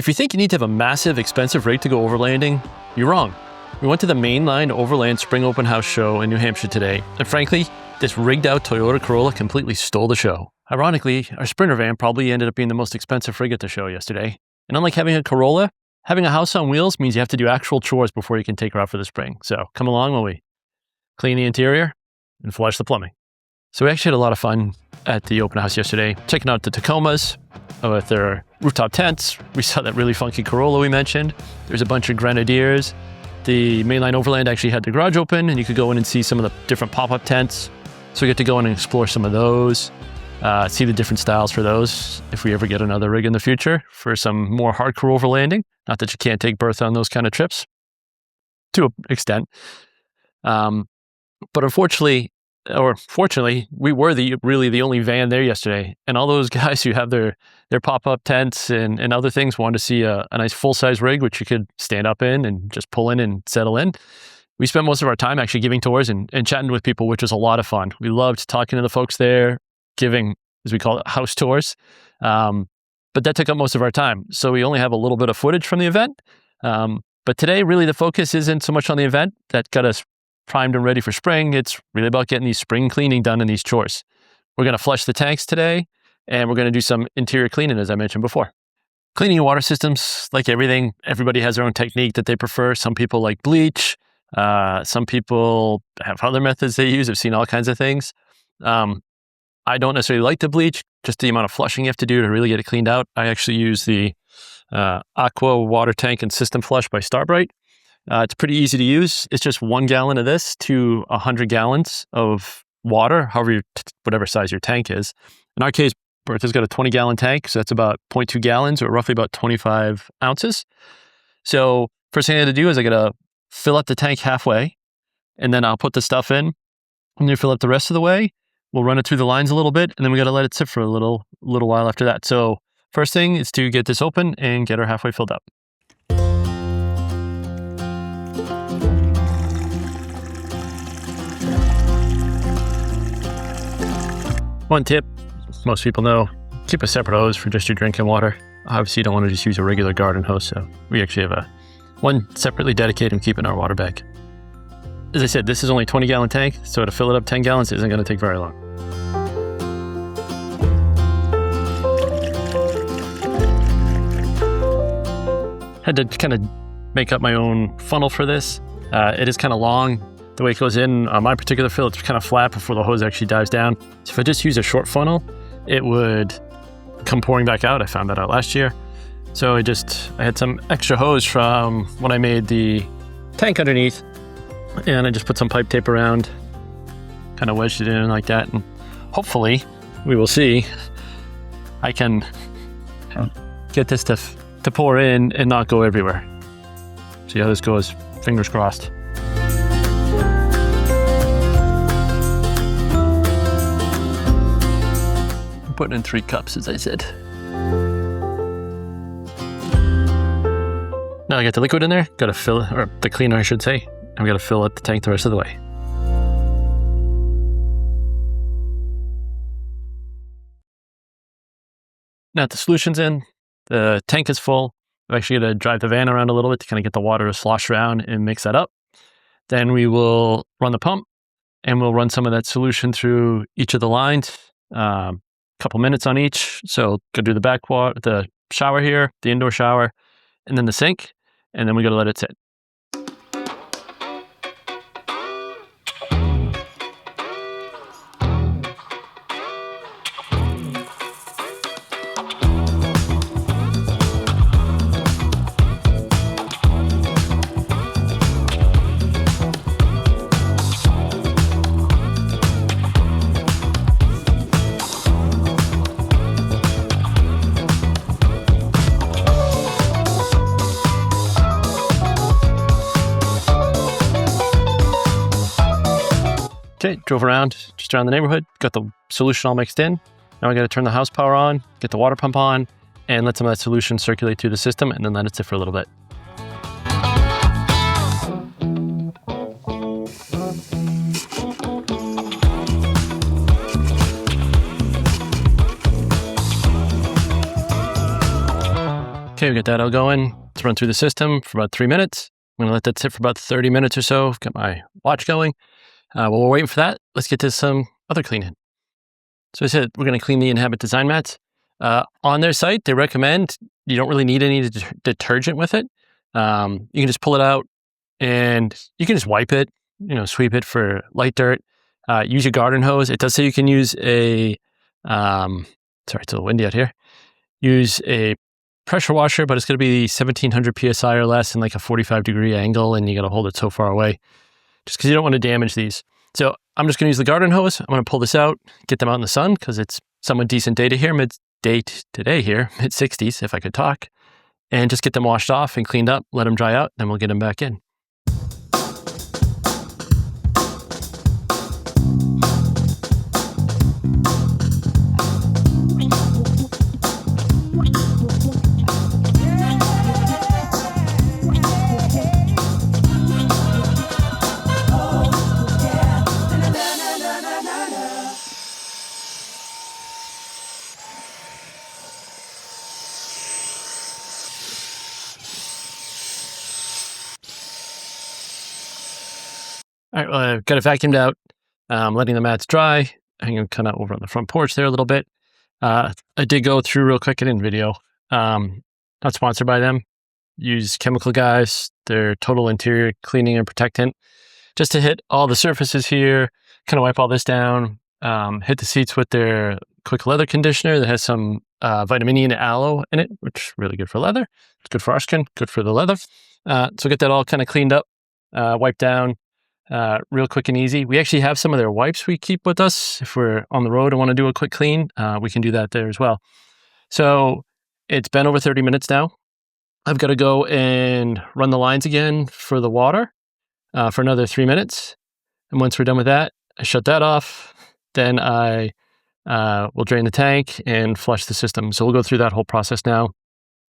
If you think you need to have a massive, expensive rig to go overlanding, you're wrong. We went to the mainline Overland Spring Open House show in New Hampshire today, and frankly, this rigged out Toyota Corolla completely stole the show. Ironically, our Sprinter van probably ended up being the most expensive rig at the show yesterday. And unlike having a Corolla, having a house on wheels means you have to do actual chores before you can take her out for the spring. So come along while we clean the interior and flush the plumbing. So we actually had a lot of fun at the open house yesterday, checking out the Tacomas with their rooftop tents. We saw that really funky Corolla we mentioned. There's a bunch of Grenadiers. The mainline Overland actually had the garage open, and you could go in and see some of the different pop-up tents. So we get to go in and explore some of those, see the different styles for those if we ever get another rig in the future for some more hardcore overlanding. Not that you can't take Bertha on those kind of trips, to an extent. But unfortunately, or fortunately, we were really the only van there yesterday. And all those guys who have their pop-up tents and other things wanted to see a nice full-size rig, which you could stand up in and just pull in and settle in. We spent most of our time actually giving tours and chatting with people, which was a lot of fun. We loved talking to the folks there, giving, as we call it, house tours. But that took up most of our time. So we only have a little bit of footage from the event. But today, really, the focus isn't so much on the event that got us primed and ready for spring. It's really about getting these spring cleaning done and these chores. We're going to flush the tanks today, and we're going to do some interior cleaning, as I mentioned before. Cleaning your water systems, like everything, everybody has their own technique that they prefer. Some people like bleach. Some people have other methods they use. I've seen all kinds of things. I don't necessarily like the bleach, just the amount of flushing you have to do to really get it cleaned out. I actually use the Aqua water tank and system flush by Brite. It's pretty easy to use. It's just 1 gallon of this to 100 gallons of water, whatever size your tank is. In our case, Bertha's got a 20-gallon tank, so that's about 0.2 gallons or roughly about 25 ounces. So first thing I had to do is I got to fill up the tank halfway, and then I'll put the stuff in, and then fill up the rest of the way. We'll run it through the lines a little bit, and then we got to let it sit for a little while after that. So first thing is to get this open and get her halfway filled up. One tip, most people know, keep a separate hose for just your drinking water. Obviously, you don't want to just use a regular garden hose, so we actually have one separately dedicated and keep in our water bag. As I said, this is only a 20-gallon tank, so to fill it up 10 gallons isn't going to take very long. Had to kind of make up my own funnel for this. It is kind of long. The way it goes in, on my particular fill, it's kind of flat before the hose actually dives down. So if I just use a short funnel, it would come pouring back out. I found that out last year. So I had some extra hose from when I made the tank underneath, and I just put some pipe tape around, kind of wedged it in like that, and hopefully, we will see, I can get this to pour in and not go everywhere. See how this goes, fingers crossed. I'm putting in 3 cups, as I said. Now I got the liquid in there, got to fill it, or the cleaner I should say, and we got to fill up the tank the rest of the way. Now the solution's in, the tank is full. I'm actually going to drive the van around a little bit to kind of get the water to slosh around and mix that up. Then we will run the pump, and we'll run some of that solution through each of the lines, a couple minutes on each. So go do the back water, the shower here, the indoor shower, and then the sink, and then we got to let it sit. Okay, drove around, just around the neighborhood, got the solution all mixed in. Now I got to turn the house power on, get the water pump on, and let some of that solution circulate through the system, and then let it sit for a little bit. Okay, we got that all going. Let's run through the system for about 3 minutes. I'm going to let that sit for about 30 minutes or so. Got my watch going. While we're waiting for that, let's get to some other cleaning. So I said we're going to clean the Inhabit Design mats. On their site, they recommend you don't really need any detergent with it. You can just pull it out and you can just wipe it, sweep it for light dirt. Use your garden hose. It does say you can use a, sorry, it's a little windy out here. Use a pressure washer, but it's going to be 1700 PSI or less and like a 45-degree angle, and you got to hold it so far away just because you don't want to damage these. So I'm just going to use the garden hose. I'm going to pull this out, get them out in the sun because it's somewhat decent data here, mid-60s if I could talk, and just get them washed off and cleaned up, let them dry out, then we'll get them back in. All right, well, I've got it vacuumed out, letting the mats dry. I'm going to kind of over on the front porch there a little bit. I did go through real quick in video. Not sponsored by them. Use Chemical Guys, their total interior cleaning and protectant, just to hit all the surfaces here, kind of wipe all this down, hit the seats with their quick leather conditioner that has some vitamin E and aloe in it, which is really good for leather. It's good for our skin, good for the leather. So get that all kind of cleaned up, wiped down. Real quick and easy. We actually have some of their wipes we keep with us. If we're on the road and want to do a quick clean, we can do that there as well. So it's been over 30 minutes now. I've got to go and run the lines again for the water for another 3 minutes. And once we're done with that, I shut that off. Then I will drain the tank and flush the system. So we'll go through that whole process now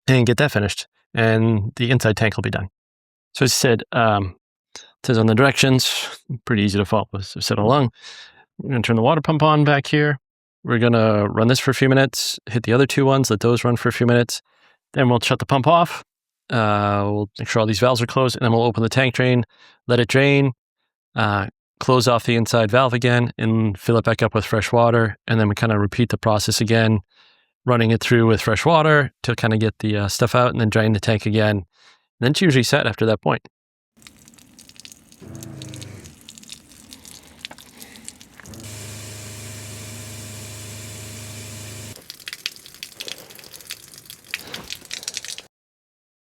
and get that finished. And the inside tank will be done. So as I said, it says on the directions, pretty easy to follow. So set along. We're going to turn the water pump on back here. We're going to run this for a few minutes, hit the other two ones, let those run for a few minutes. Then we'll shut the pump off. We'll make sure all these valves are closed, and then we'll open the tank drain, let it drain, close off the inside valve again, and fill it back up with fresh water. And then we kind of repeat the process again, running it through with fresh water to kind of get the stuff out, and then drain the tank again. And then it's usually set after that point.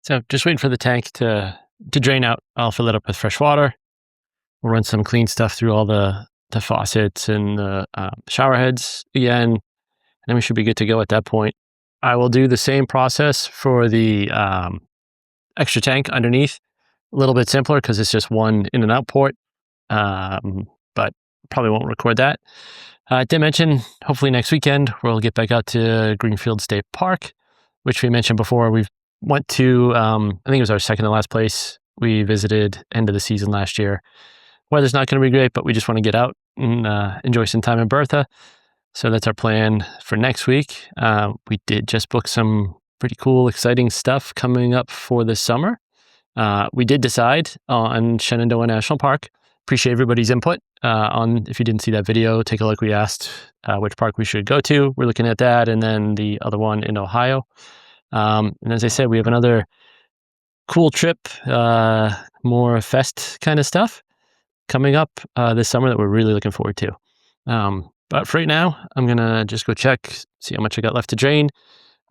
So just waiting for the tank to drain out. I'll fill it up with fresh water. We'll run some clean stuff through all the faucets and the shower heads again, and then we should be good to go at that point. I will do the same process for the extra tank underneath. A little bit simpler because it's just one in and out port, but probably won't record that. I did mention hopefully next weekend we'll get back out to Greenfield State Park, which we mentioned before. We've went to, I think it was our second to last place we visited end of the season last year. Weather's not going to be great, but we just want to get out and enjoy some time in Bertha. So that's our plan for next week. We did just book some pretty cool, exciting stuff coming up for this summer. We did decide on Shenandoah National Park. Appreciate everybody's input on, if you didn't see that video, take a look. We asked which park we should go to. We're looking at that, and then the other one in Ohio. And as I said, we have another cool trip, more fest kind of stuff coming up this summer that we're really looking forward to. But for right now, I'm going to just go check, see how much I got left to drain.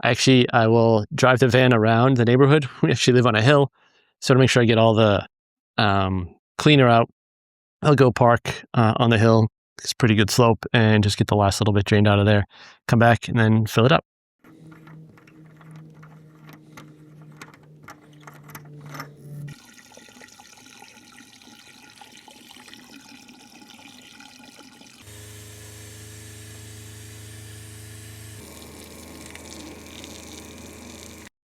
I will drive the van around the neighborhood. We actually live on a hill. So to make sure I get all the cleaner out, I'll go park on the hill. It's a pretty good slope, and just get the last little bit drained out of there. Come back and then fill it up.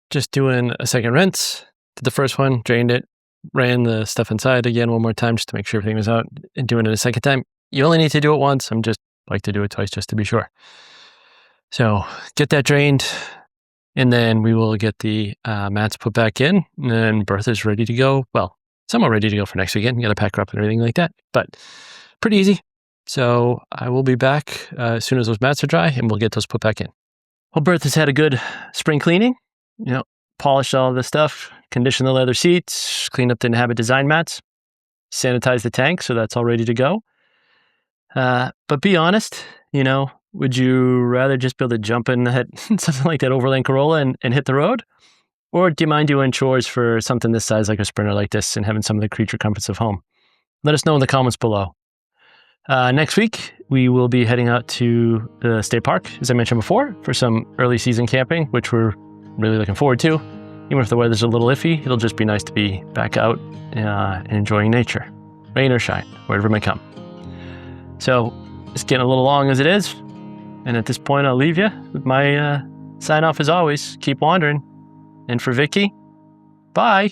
Just doing a second rinse. Did the first one, drained it, ran the stuff inside again one more time just to make sure everything was out, and doing it a second time. You only need to do it once. I'm just like to do it twice just to be sure. So get that drained, And then we will get the mats put back in, and Bertha's ready to go. Well, somewhat ready to go for next weekend. You got to pack her up and everything like that, but pretty easy. So I will be back as soon as those mats are dry, and we'll get those put back in. Well, Bertha's had a good spring cleaning. Polished all the stuff, conditioned the leather seats, cleaned up the Inhabit Design mats, sanitized the tank, so that's all ready to go. But be honest, would you rather just be able to jump in something like that Overland Corolla and hit the road? Or do you mind doing chores for something this size, like a Sprinter like this, and having some of the creature comforts of home? Let us know in the comments below. Next week, we will be heading out to the state park, as I mentioned before, for some early season camping, which we're really looking forward to. Even if the weather's a little iffy, it'll just be nice to be back out and enjoying nature, rain or shine, wherever it may come. So it's getting a little long as it is. And at this point, I'll leave you with my sign off as always. Keep wandering. And for Vicky, bye.